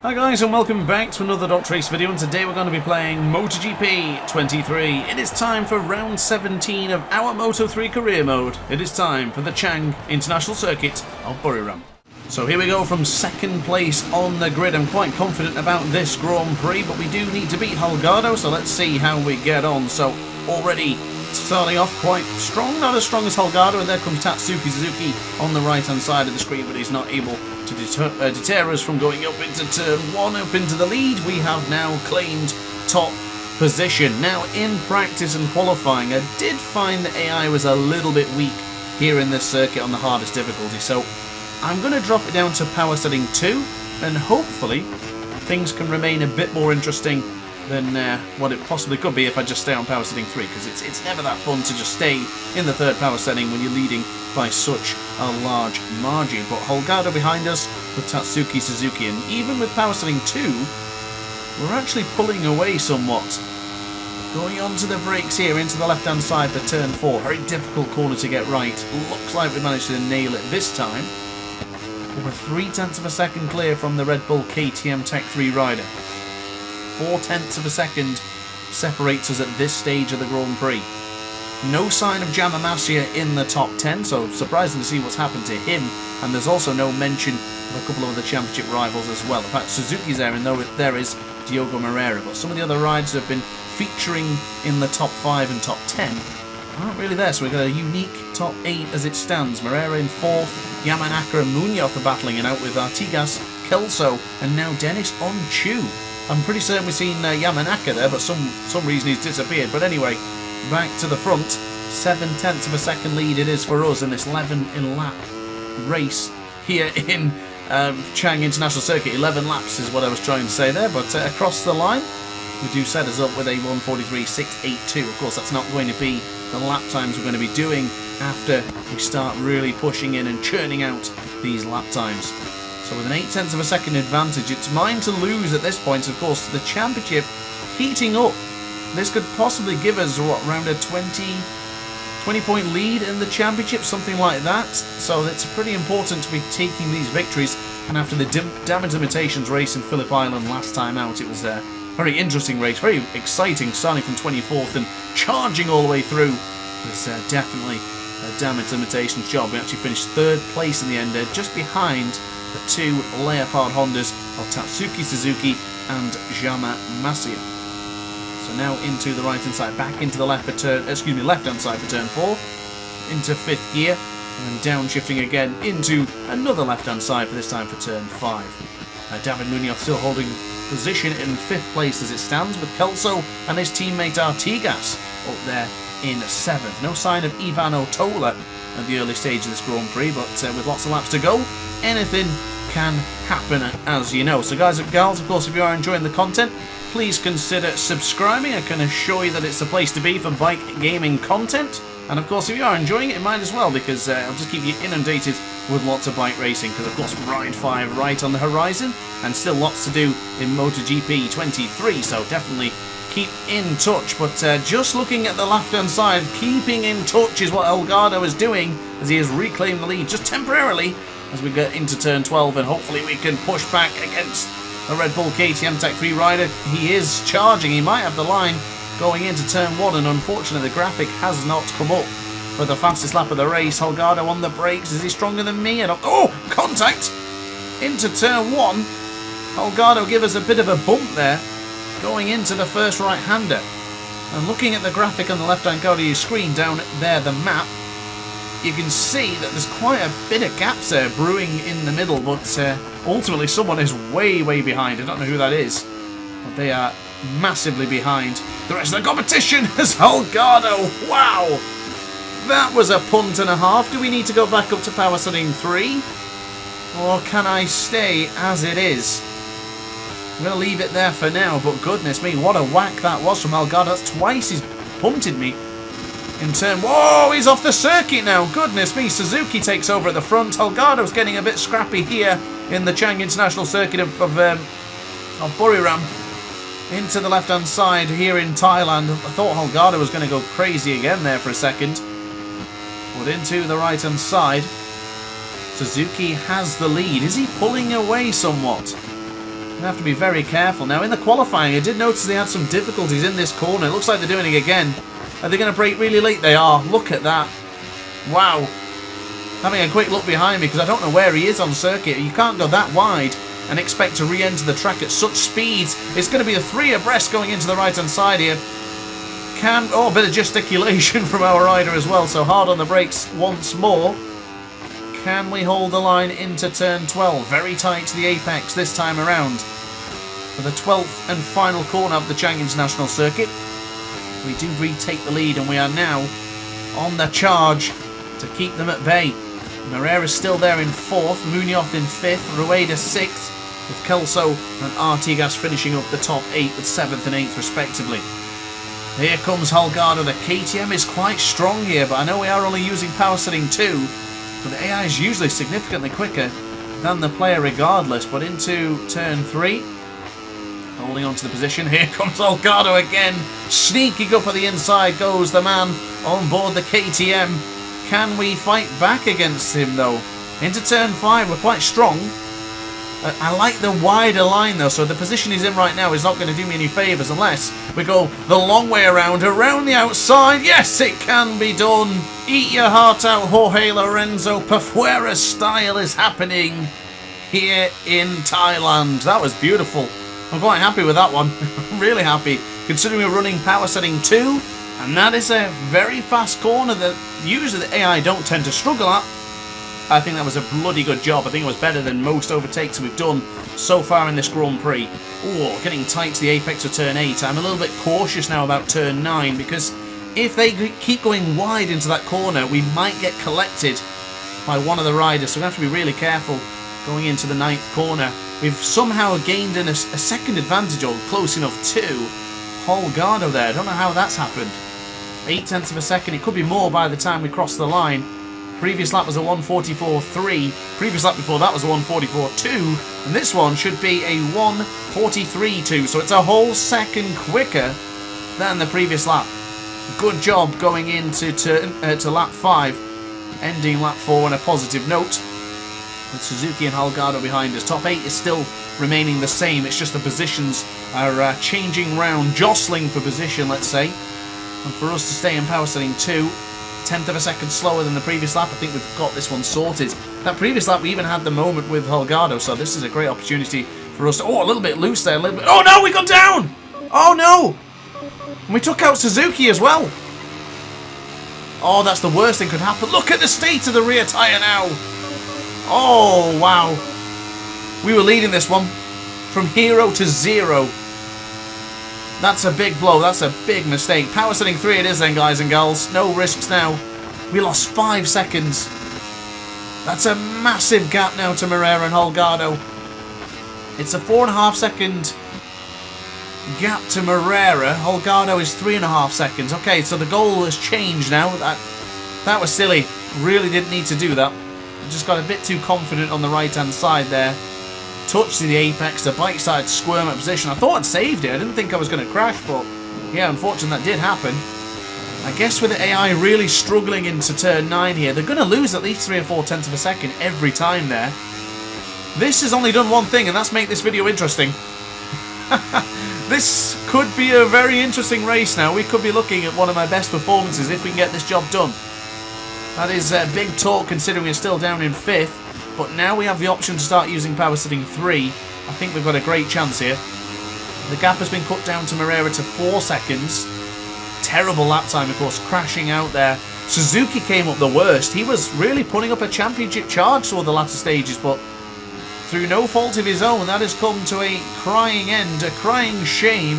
Hi guys, and welcome back to another DrAce video, and today we're going to be playing MotoGP 23. It is time for round 17 of our Moto3 career mode. It is time for the Chang International Circuit of Buriram. So here we go from second place on the grid. I'm quite confident about this Grand Prix, but we do need to beat Holgado, so let's see how we get on. So already starting off quite strong, not as strong as Holgado, and there comes Tatsuki Suzuki on the right hand side of the screen, but he's not able to deter us from going up into turn 1, up into the lead. We have now claimed top position. Now in practice and qualifying, I did find the AI was a little bit weak here in this circuit on the hardest difficulty, so I'm going to drop it down to power setting 2, and hopefully things can remain a bit more interesting than what it possibly could be if I just stay on power setting 3, because it's never that fun to just stay in the third power setting when you're leading by such a large margin. But Holgado behind us with Tatsuki Suzuki, and even with power setting 2, we're actually pulling away somewhat. Going onto the brakes here into the left hand side for turn 4, very difficult corner to get right. Looks like we managed to nail it this time. We're 0.3 of a second clear from the Red Bull KTM Tech 3 rider. 0.4 of a second separates us at this stage of the Grand Prix. No sign of Yamamasya in the top 10, so surprising to see what's happened to him. And there's also no mention of a couple of other championship rivals as well. In fact, Suzuki's there, and there is Diogo Moreira. But some of the other riders have been featuring in the top 5 and top 10 aren't really there, so we've got a unique top 8 as it stands. Moreira in 4th, Yamanaka and Munoz are battling it out with Artigas, Kelso, and now Dennis on Chu. I'm pretty certain we've seen Yamanaka there, but some reason he's disappeared. But anyway, back to the front. 0.7 of a second lead it is for us in this 11-lap race here in Chang International Circuit. 11 laps is what I was trying to say there, but across the line, we do set us up with a 1:43.682. Of course, that's not going to be the lap times we're going to be doing after we start really pushing in and churning out these lap times. So with an 0.8 of a second advantage, it's mine to lose at this point. Of course, the championship heating up. This could possibly give us, what, around a 20-point lead in the championship, something like that. So it's pretty important to be taking these victories. And after the damage limitations race in Phillip Island last time out, it was a very interesting race, very exciting, starting from 24th and charging all the way through. It was definitely a damage limitations job. We actually finished 3rd place in the end, just behind the 2 Leopard Hondas of Tatsuki Suzuki and Yamamasya. So now into the right hand side, back into the left hand side for turn 4, into 5th gear, and then downshifting again into another left hand side for this time for turn 5. David Munoz still holding position in 5th place as it stands, with Kelso and his teammate Artigas up there in 7th. No sign of Ivan Otola at the early stage of this Grand Prix, but with lots of laps to go, anything can happen, as you know. So guys and gals, of course, if you are enjoying the content, please consider subscribing. I can assure you that it's the place to be for bike gaming content. And of course, if you are enjoying it, it might as well, because I'll just keep you inundated with lots of bike racing, because of course Ride 5 right on the horizon, and still lots to do in MotoGP 23, so definitely keep in touch. But just looking at the left hand side, keeping in touch is what Holgado is doing, as he has reclaimed the lead just temporarily as we get into turn 12, and hopefully we can push back against the Red Bull KTM Tech 3 rider. He is charging, he might have the line going into turn 1, and unfortunately the graphic has not come up for the fastest lap of the race. Holgado on the brakes. Is he stronger than me? Oh, contact into turn 1. Holgado give us a bit of a bump there going into the first right-hander. And looking at the graphic on the left-hand side of your screen down there, the map, you can see that there's quite a bit of gaps there brewing in the middle, but ultimately someone is way behind. I don't know who that is, but they are massively behind the rest of the competition as Holgado. Wow, that was a punt and a half. Do we need to go back up to power setting 3, or can I stay as it is? I'm going to leave it there for now, but goodness me, what a whack that was from Holgado. That's twice he's punted me in turn. Whoa, he's off the circuit now. Goodness me, Suzuki takes over at the front. Holgado's getting a bit scrappy here in the Chang International Circuit of Buriram. Into the left hand side here in Thailand. I thought Holgado was going to go crazy again there for a second. But into the right hand side, Suzuki has the lead. Is he pulling away somewhat? You have to be very careful. Now, in the qualifying, I did notice they had some difficulties in this corner. It looks like they're doing it again. Are they going to brake really late? They are. Look at that. Wow. Having a quick look behind me because I don't know where he is on circuit. You can't go that wide and expect to re-enter the track at such speeds. It's going to be a 3 abreast going into the right-hand side here. Oh, a bit of gesticulation from our rider as well, so hard on the brakes once more. Can we hold the line into turn 12? Very tight to the apex this time around. For the 12th and final corner of the Chang International Circuit, we do retake the lead and we are now on the charge to keep them at bay. Moreira's still there in 4th, Munoz in 5th, Rueda 6th, with Kelso and Artigas finishing up the top 8 with 7th and 8th respectively. Here comes Holgado. The KTM is quite strong here, but I know we are only using power setting 2, but the AI is usually significantly quicker than the player regardless. But into turn 3, holding on to the position, here comes Holgado again, sneaking up at the inside goes the man on board the KTM. Can we fight back against him though? Into turn 5, we're quite strong. I like the wider line though, so the position he's in right now is not going to do me any favours unless we go the long way around the outside. Yes, it can be done. Eat your heart out, Jorge Lorenzo. Pafuera style is happening here in Thailand. That was beautiful. I'm quite happy with that one. Really happy, considering we're running power setting 2, and that is a very fast corner that usually the AI don't tend to struggle at. I think that was a bloody good job. I think it was better than most overtakes we've done so far in this Grand Prix. Oh, getting tight to the apex of turn 8. I'm a little bit cautious now about turn 9 because if they keep going wide into that corner, we might get collected by one of the riders. So we have to be really careful going into the 9th corner. We've somehow gained a second advantage, or close enough to Holgado there. I don't know how that's happened. 0.8 of a second. It could be more by the time we cross the line. Previous lap was a 1:44.3. Previous lap before that was a 1:44.2. And this one should be a 1:43.2. So it's a whole second quicker than the previous lap. Good job going into to lap 5. Ending lap 4 on a positive note. With Suzuki and Holgado behind us. Top 8 is still remaining the same. It's just the positions are changing round. Jostling for position, let's say. And for us to stay in power setting 2. 1/10 of a second slower than the previous lap. I think we've got this one sorted. That previous lap we even had the moment with Holgado, so this is a great opportunity for us to... Oh, a little bit loose there, a little bit... Oh no, we got down! Oh no! And we took out Suzuki as well. Oh, that's the worst thing could happen. Look at the state of the rear tyre now. Oh, wow. We were leading this one from hero to 0. That's a big blow. That's a big mistake. Power setting 3 it is then, guys and gals. No risks now. We lost 5 seconds. That's a massive gap now to Moreira and Holgado. It's a 4.5 second gap to Moreira. Holgado is 3.5 seconds. Okay, so the goal has changed now. That was silly. Really didn't need to do that. I just got a bit too confident on the right-hand side there. Touch to the apex, the bike started to squirm at position. I thought I'd saved it, I didn't think I was going to crash, but yeah, unfortunately that did happen. I guess with the AI really struggling into turn 9 here, they're going to lose at least 3 or 4/10 of a second every time there. This has only done one thing, and that's make this video interesting. This could be a very interesting race now. We could be looking at one of my best performances if we can get this job done. That is a big talk considering we're still down in 5th. But now we have the option to start using power setting 3. I think we've got a great chance here. The gap has been cut down to Moreira to 4 seconds. Terrible lap time, of course, crashing out there. Suzuki came up the worst. He was really putting up a championship charge toward the latter stages, but through no fault of his own, that has come to a crying end, a crying shame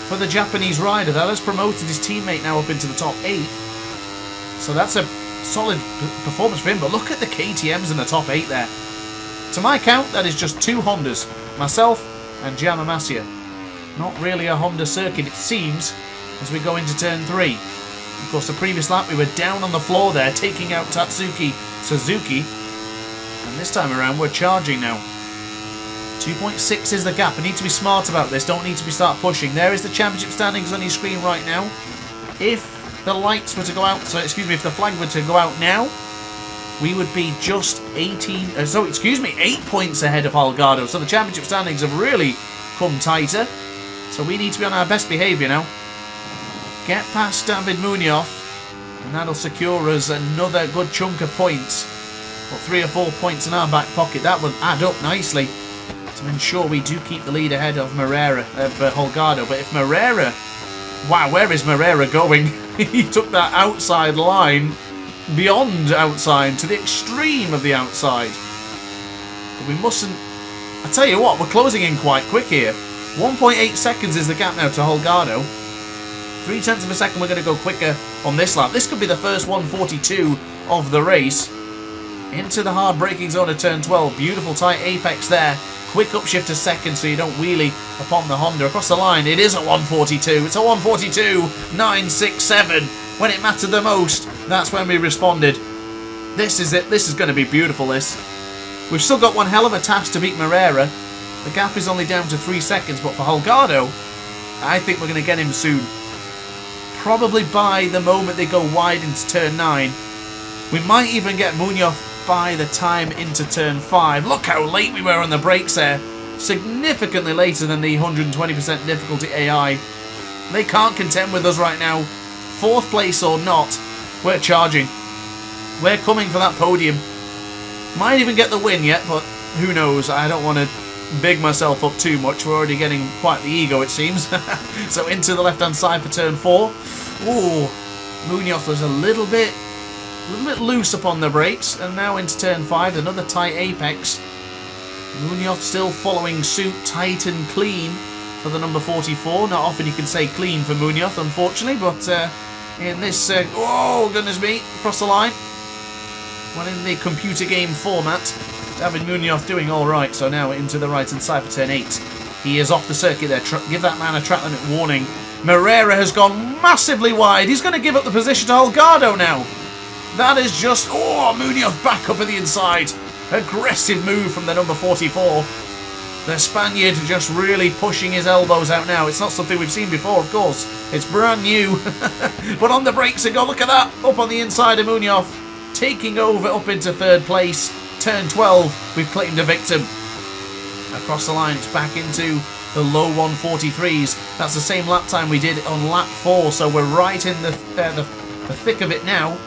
for the Japanese rider. That has promoted his teammate now up into the top 8. So that's a solid performance for him, but look at the KTMs in the top 8 there. To my count, that is just 2 Hondas, myself and Yamamasa. Not really a Honda circuit, it seems, as we go into turn 3. Of course, the previous lap we were down on the floor there, taking out Tatsuki Suzuki, and this time around we're charging now. 2.6 is the gap. I need to be smart about this, don't need to start pushing. There is the championship standings on your screen right now. If the lights were to go out, so excuse me, if the flag were to go out now, we would be just 8 points ahead of Holgado. So the championship standings have really come tighter. So we need to be on our best behaviour now. Get past David Munoz, and that'll secure us another good chunk of points. Got 3 or 4 points in our back pocket. That will add up nicely to ensure we do keep the lead ahead of Holgado. But if Moreira... Wow, where is Moreira going? He took that outside line beyond outside to the extreme of the outside. But we mustn't... I tell you what, we're closing in quite quick here. 1.8 seconds is the gap now to Holgado. 0.3 of a second we're going to go quicker on this lap. This could be the first 142 of the race. Into the hard braking zone of turn 12. Beautiful tight apex there. Quick upshift to second so you don't wheelie upon the Honda. Across the line, it is a 142. It's a 142.967. When it mattered the most, that's when we responded. This is it. This is going to be beautiful, this. We've still got one hell of a task to beat Moreira. The gap is only down to 3 seconds, but for Holgado, I think we're going to get him soon. Probably by the moment they go wide into turn 9. We might even get Munoz by the time into turn 5. Look how late we were on the brakes there. Significantly later than the 120% difficulty AI. They can't contend with us right now. 4th place or not, we're charging. We're coming for that podium. Might even get the win yet, but who knows. I don't want to big myself up too much. We're already getting quite the ego, it seems. So into the left-hand side for turn 4. Ooh, Munoz was a little bit loose upon the brakes, and now into turn 5, another tight apex. Munoz still following suit, tight and clean for the number 44. Not often you can say clean for Munoz, unfortunately, but in this, oh goodness me, across the line. Well, in the computer game format, David Munoz doing all right. So now into the right-hand side for turn 8. He is off the circuit there. Give that man a track limit warning. Moreira has gone massively wide. He's going to give up the position to Holgado now. That is just... Oh, Munoz back up at the inside. Aggressive move from the number 44. The Spaniard just really pushing his elbows out now. It's not something we've seen before, of course. It's brand new. But on the brakes they go. Look at that. Up on the inside of Munoz. Taking over up into 3rd place. Turn 12. We've claimed a victim. Across the line, it's back into the low 143s. That's the same lap time we did on lap 4. So we're right in the thick of it now.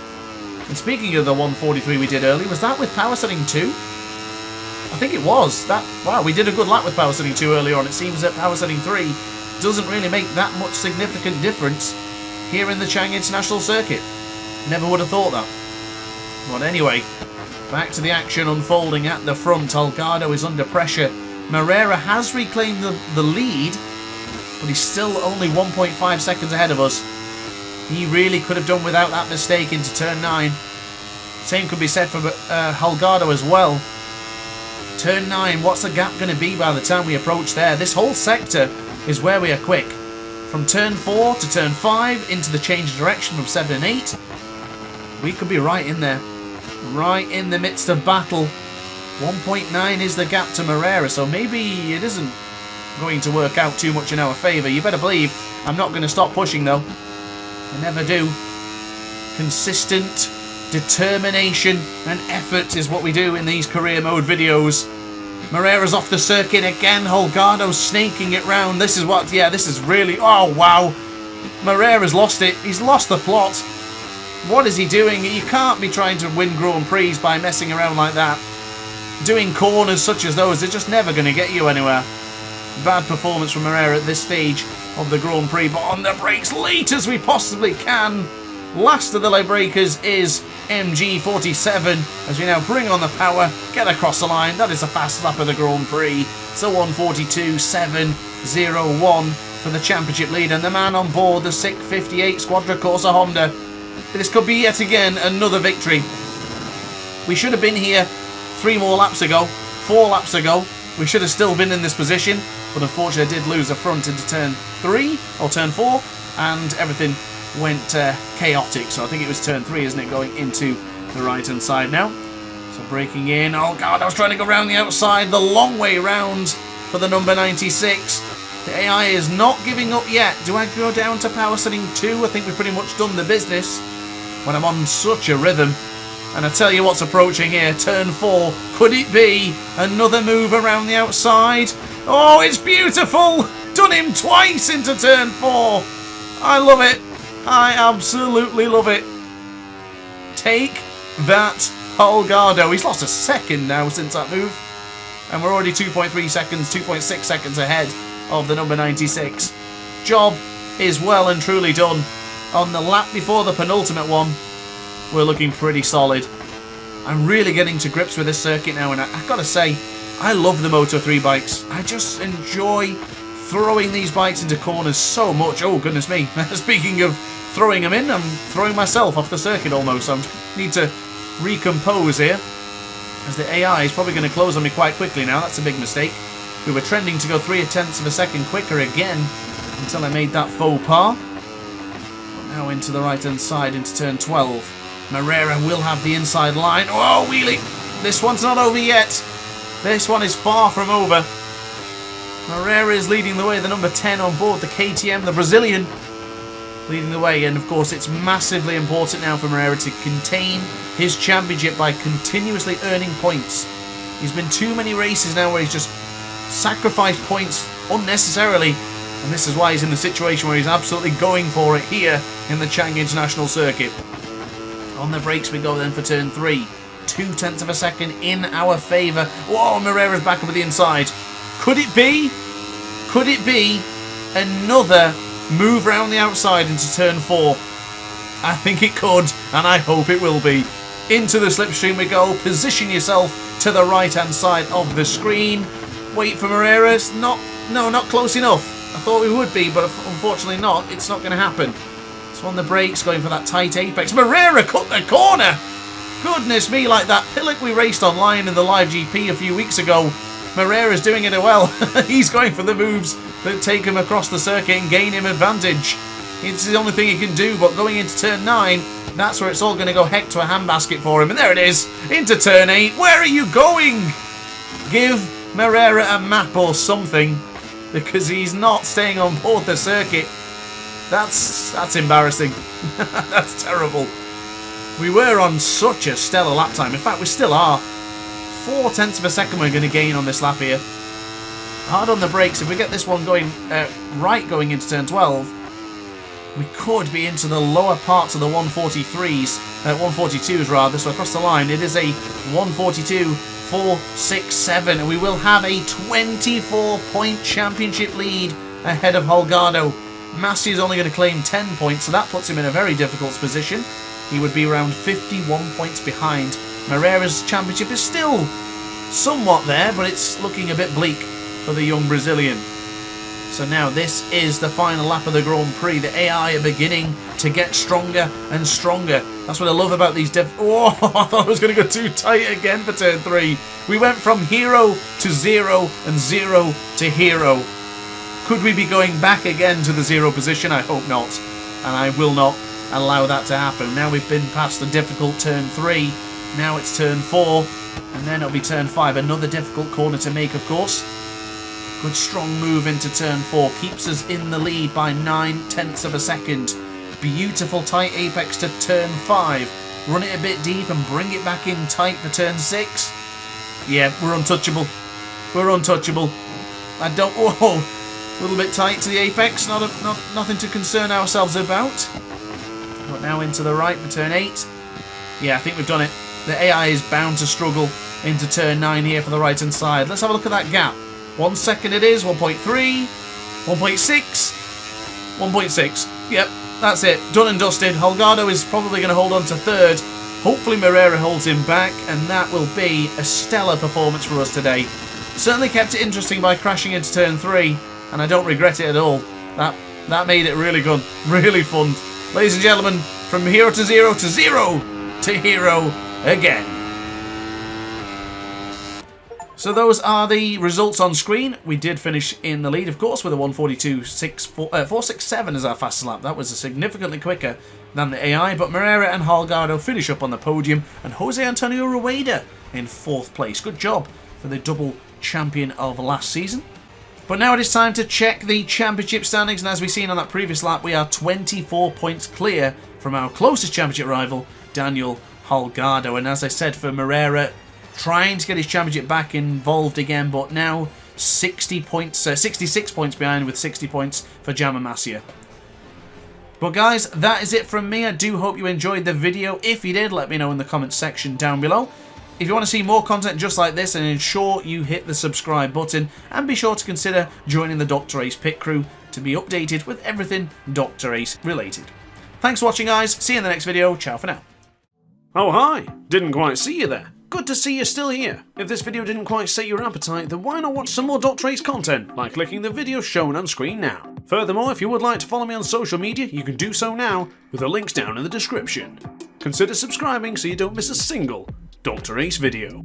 And speaking of the 143 we did earlier, was that with power setting 2? I think it was. Wow, we did a good lap with power setting 2 earlier on. It seems that power setting 3 doesn't really make that much significant difference here in the Chang International Circuit. Never would have thought that. But anyway, back to the action unfolding at the front. Holgado is under pressure. Moreira has reclaimed the lead, but he's still only 1.5 seconds ahead of us. He really could have done without that mistake into turn 9. Same could be said for Holgado as well. Turn 9, what's the gap going to be by the time we approach there? This whole sector is where we are quick. From turn 4 to turn 5, into the change of direction from 7 and 8. We could be right in there. Right in the midst of battle. 1.9 is the gap to Moreira, so maybe it isn't going to work out too much in our favour. You better believe I'm not going to stop pushing though. I never do. Consistent determination and effort is what we do in these career mode videos. Moreira's off the circuit again. Holgado's snaking it round. This is what, yeah, this is really, oh wow. Moreira's lost it. He's lost the plot. What is he doing? You can't be trying to win Grand Prix by messing around like that. Doing corners such as those, they're just never going to get you anywhere. Bad performance from Moreira at this stage of the Grand Prix, but on the brakes late as we possibly can. Last of the leg breakers is MG47 as we now bring on the power, get across the line. That is the fast lap of the Grand Prix. So 142.701 for the championship lead, and the man on board the 658 Squadra Corsa Honda. This could be yet again another victory. We should have been here 3 more laps ago, 4 laps ago. We should have still been in this position, but unfortunately I did lose a front into turn 3 or turn 4, and everything went chaotic. So I think it was turn 3, isn't it, going into the right hand side now. So breaking in. Oh god, I was trying to go around the outside, the long way round for the number 96. The AI is not giving up yet. Do I go down to power setting 2? I think we've pretty much done the business when I'm on such a rhythm. And I tell you what's approaching here, turn 4. Could it be another move around the outside? Oh, it's beautiful! Done him twice into turn 4. I love it. I absolutely love it. Take that, Holgado. He's lost a second now since that move. And we're already 2.3 seconds, 2.6 seconds ahead of the number 96. Job is well and truly done. On the lap before the penultimate one, we're looking pretty solid. I'm really getting to grips with this circuit now, and I've got to say, I love the Moto3 bikes. I just enjoy throwing these bikes into corners so much. Oh, goodness me. Speaking of throwing them in, I'm throwing myself off the circuit almost. So I need to recompose here, as the AI is probably going to close on me quite quickly now. That's a big mistake. We were trending to go 0.3 of a second quicker again until I made that faux pas. But now into the right-hand side into turn 12. Moreira will have the inside line. Oh, wheelie! This one's not over yet. This one is far from over. Moreira is leading the way, the number 10 on board, the KTM, the Brazilian, leading the way. And of course, it's massively important now for Moreira to contain his championship by continuously earning points. He's been too many races now where he's just sacrificed points unnecessarily. And this is why he's in the situation where he's absolutely going for it here in the Chang International Circuit. On the brakes we go then for turn 3. 0.2 of a second in our favour. Whoa, Moreira's back up at the inside. Could it be? Could it be another move round the outside into turn 4? I think it could, and I hope it will be. Into the slipstream we go. Position yourself to the right-hand side of the screen. Wait for Moreira. Not close enough. I thought we would be, but unfortunately not. It's not going to happen. So on the brakes, going for that tight apex. Moreira cut the corner! Goodness me, like that Pillock we raced online in the live GP a few weeks ago. Moreira's doing it well. He's going for the moves that take him across the circuit and gain him advantage. It's the only thing he can do, but going into turn 9, that's where it's all going to go heck to a handbasket for him. And there it is, into turn 8. Where are you going? Give Moreira a map or something, because he's not staying on board the circuit. That's embarrassing. That's terrible. We were on such a stellar lap time. In fact, we still are. 0.4 of a second we're going to gain on this lap here. Hard on the brakes. If we get this one going right going into turn 12, we could be into the lower parts of the 143s, 142s rather. So across the line, it is a 142.467, and we will have a 24-point championship lead ahead of Holgado. Massey is only going to claim 10 points, so that puts him in a very difficult position. He would be around 51 points behind. Moreira's championship is still somewhat there, but it's looking a bit bleak for the young Brazilian. So now this is the final lap of the Grand Prix. The AI are beginning to get stronger and stronger. That's what I love about these Oh, I thought I was going to go too tight again for turn 3. We went from hero to 0 and 0 to hero. Could we be going back again to the 0 position? I hope not. And I will not allow that to happen. Now we've been past the difficult turn 3. Now it's turn 4. And then it'll be turn 5. Another difficult corner to make, of course. Good strong move into turn 4. Keeps us in the lead by 0.9 of a second. Beautiful tight apex to turn 5. Run it a bit deep and bring it back in tight for turn 6. Yeah, we're untouchable. We're untouchable. I don't... Whoa! A little bit tight to the apex, nothing to concern ourselves about. But now into the right for turn 8. Yeah, I think we've done it. The AI is bound to struggle into turn 9 here for the right hand side. Let's have a look at that gap. 1 second it is, 1.3, 1.6, 1.6. Yep, that's it. Done and dusted. Holgado is probably going to hold on to 3rd. Hopefully Moreira holds him back, and that will be a stellar performance for us today. Certainly kept it interesting by crashing into turn 3. And I don't regret it at all. That made it really good, really fun. Ladies and gentlemen, from hero to 0 to 0 to hero again. So those are the results on screen. We did finish in the lead, of course, with a 142.467 as our fastest lap. That was significantly quicker than the AI, but Moreira and Holgado finish up on the podium, and Jose Antonio Rueda in 4th place. Good job for the double champion of last season. But now it is time to check the championship standings, and as we've seen on that previous lap, we are 24 points clear from our closest championship rival, Daniel Holgado. And as I said for Moreira, trying to get his championship back involved again, but now 60 points, 66 points behind with 60 points for Jamamasya. But guys, that is it from me. I do hope you enjoyed the video. If you did, let me know in the comments section down below. If you want to see more content just like this, and ensure you hit the subscribe button, and be sure to consider joining the DrAce pit crew to be updated with everything DrAce related. Thanks for watching, guys. See you in the next video. Ciao for now. Oh hi, didn't quite see you there. Good to see you're still here. If this video didn't quite set your appetite, then why not watch some more DrAce content by clicking the video shown on screen now. Furthermore, if you would like to follow me on social media, you can do so now with the links down in the description. Consider subscribing so you don't miss a single DrAce video.